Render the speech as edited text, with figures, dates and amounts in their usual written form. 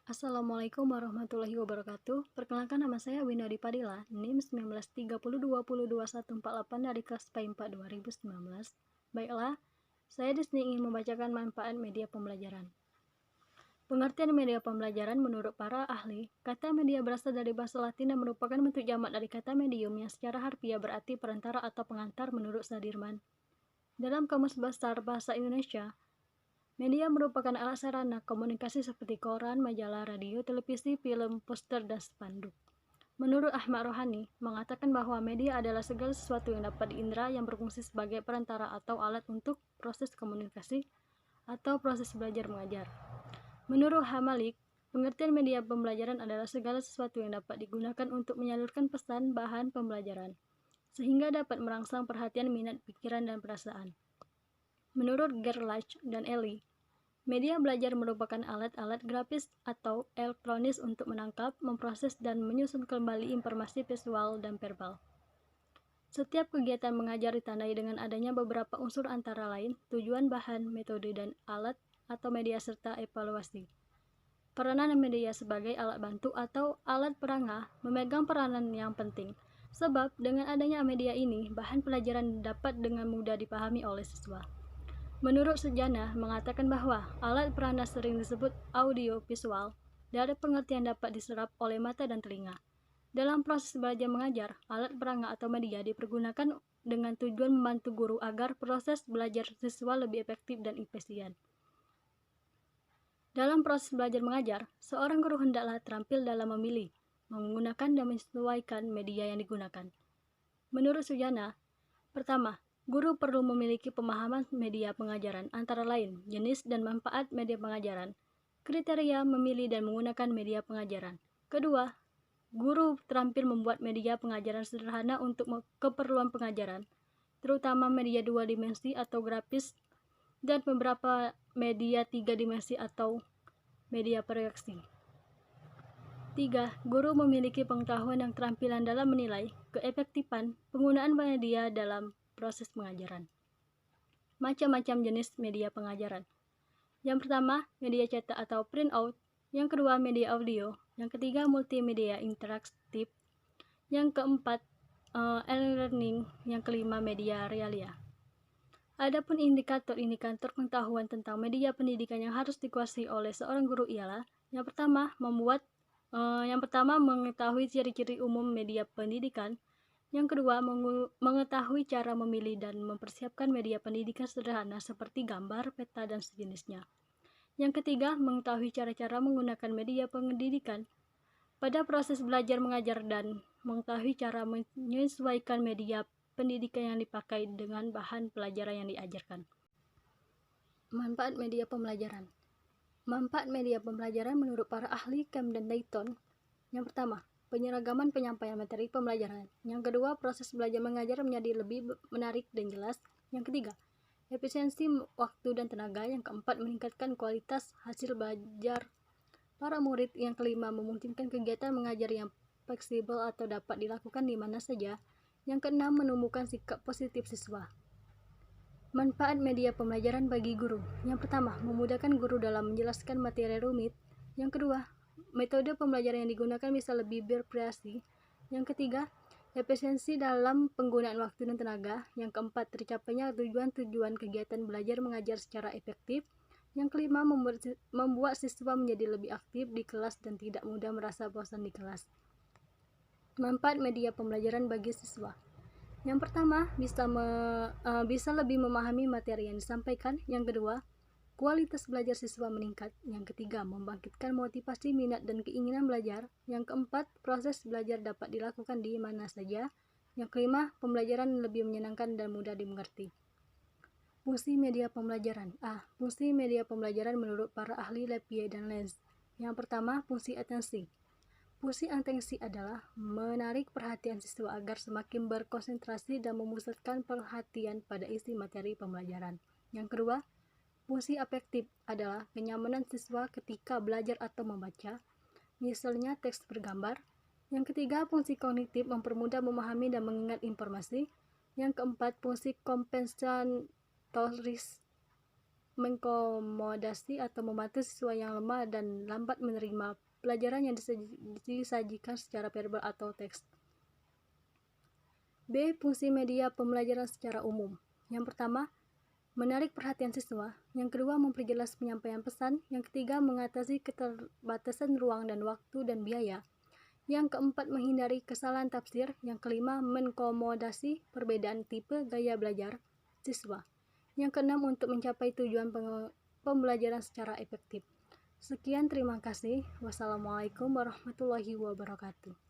Assalamualaikum warahmatullahi wabarakatuh. Perkenalkan, nama saya Winody Padilla, NIM 1930202148 dari kelas PAI 4 2019. Baiklah, saya di sini ingin membacakan manfaat media pembelajaran. Pengertian media pembelajaran menurut para ahli, kata media berasal dari bahasa Latin dan merupakan bentuk jamak dari kata medium yang secara harfiah berarti perantara atau pengantar menurut Sudirman. Dalam Kamus Besar Bahasa Indonesia, media merupakan alat sarana komunikasi seperti koran, majalah, radio, televisi, film, poster, dan spanduk. Menurut Ahmad Rohani, mengatakan bahwa media adalah segala sesuatu yang dapat diindra yang berfungsi sebagai perantara atau alat untuk proses komunikasi atau proses belajar mengajar. Menurut Hamalik, pengertian media pembelajaran adalah segala sesuatu yang dapat digunakan untuk menyalurkan pesan bahan pembelajaran, sehingga dapat merangsang perhatian, minat, pikiran, dan perasaan. Menurut Gerlach dan Eli, media belajar merupakan alat-alat grafis atau elektronis untuk menangkap, memproses, dan menyusun kembali informasi visual dan verbal. Setiap kegiatan mengajar ditandai dengan adanya beberapa unsur antara lain tujuan, bahan, metode, dan alat atau media serta evaluasi. Peranan media sebagai alat bantu atau alat perangah memegang peranan yang penting, sebab dengan adanya media ini, bahan pelajaran dapat dengan mudah dipahami oleh siswa. Menurut Sujana, mengatakan bahwa alat peranda sering disebut audio visual dari pengertian dapat diserap oleh mata dan telinga. Dalam proses belajar mengajar, alat perangah atau media dipergunakan dengan tujuan membantu guru agar proses belajar siswa lebih efektif dan efisien. Dalam proses belajar mengajar, seorang guru hendaklah terampil dalam memilih, menggunakan dan menyesuaikan media yang digunakan. Menurut Sujana, pertama, guru perlu memiliki pemahaman media pengajaran, antara lain jenis dan manfaat media pengajaran, kriteria memilih dan menggunakan media pengajaran. Kedua, guru terampil membuat media pengajaran sederhana untuk keperluan pengajaran, terutama media 2 dimensi atau grafis dan beberapa media 3 dimensi atau media proyeksi. 3. Guru memiliki pengetahuan dan keterampilan dalam menilai keefektifan penggunaan media dalam proses pengajaran. Macam-macam jenis media pengajaran. Yang pertama, media cetak atau print out. Yang kedua, media audio. Yang ketiga, multimedia interaktif. Yang keempat, e-learning. Yang kelima, media realia. Adapun indikator-indikator pengetahuan tentang media pendidikan yang harus dikuasai oleh seorang guru ialah yang pertama, mengetahui ciri-ciri umum media pendidikan. Yang kedua, mengetahui cara memilih dan mempersiapkan media pendidikan sederhana seperti gambar, peta, dan sejenisnya. Yang ketiga, mengetahui cara-cara menggunakan media pendidikan pada proses belajar mengajar dan mengetahui cara menyesuaikan media pendidikan yang dipakai dengan bahan pelajaran yang diajarkan. Manfaat media pembelajaran. Manfaat media pembelajaran menurut para ahli Camden Dayton. Yang pertama, penyeragaman penyampaian materi pembelajaran. Yang kedua, proses belajar mengajar menjadi lebih menarik dan jelas. Yang ketiga, efisiensi waktu dan tenaga. Yang keempat, meningkatkan kualitas hasil belajar para murid. Yang kelima, memungkinkan kegiatan mengajar yang fleksibel atau dapat dilakukan di mana saja. Yang keenam, menumbuhkan sikap positif siswa. Manfaat media pembelajaran bagi guru. Yang pertama, memudahkan guru dalam menjelaskan materi rumit. Yang kedua, metode pembelajaran yang digunakan bisa lebih bervariasi. Yang ketiga, efisiensi dalam penggunaan waktu dan tenaga. Yang keempat, tercapainya tujuan-tujuan kegiatan belajar mengajar secara efektif. Yang kelima, membuat siswa menjadi lebih aktif di kelas dan tidak mudah merasa bosan di kelas. Manfaat media pembelajaran bagi siswa. Yang pertama, bisa lebih memahami materi yang disampaikan. Yang kedua, kualitas belajar siswa meningkat. Yang ketiga, membangkitkan motivasi, minat, dan keinginan belajar. Yang keempat, proses belajar dapat dilakukan di mana saja. Yang kelima, pembelajaran lebih menyenangkan dan mudah dimengerti. Fungsi media pembelajaran. Fungsi media pembelajaran menurut para ahli Lepie dan Lenz. Yang pertama, fungsi atensi. Fungsi atensi adalah menarik perhatian siswa agar semakin berkonsentrasi dan memusatkan perhatian pada isi materi pembelajaran. Yang kedua, fungsi afektif adalah kenyamanan siswa ketika belajar atau membaca, misalnya teks bergambar. Yang ketiga, fungsi kognitif mempermudah memahami dan mengingat informasi. Yang keempat, fungsi kompensatoris mengkomodasi atau membantu siswa yang lemah dan lambat menerima pelajaran yang disajikan secara verbal atau teks. B. Fungsi media pembelajaran secara umum. Yang pertama, menarik perhatian siswa. Yang kedua, memperjelas penyampaian pesan. Yang ketiga, mengatasi keterbatasan ruang dan waktu dan biaya. Yang keempat, menghindari kesalahan tafsir. Yang kelima, menkomodasi perbedaan tipe gaya belajar siswa. Yang keenam, untuk mencapai tujuan pembelajaran secara efektif. Sekian, terima kasih. Wassalamualaikum warahmatullahi wabarakatuh.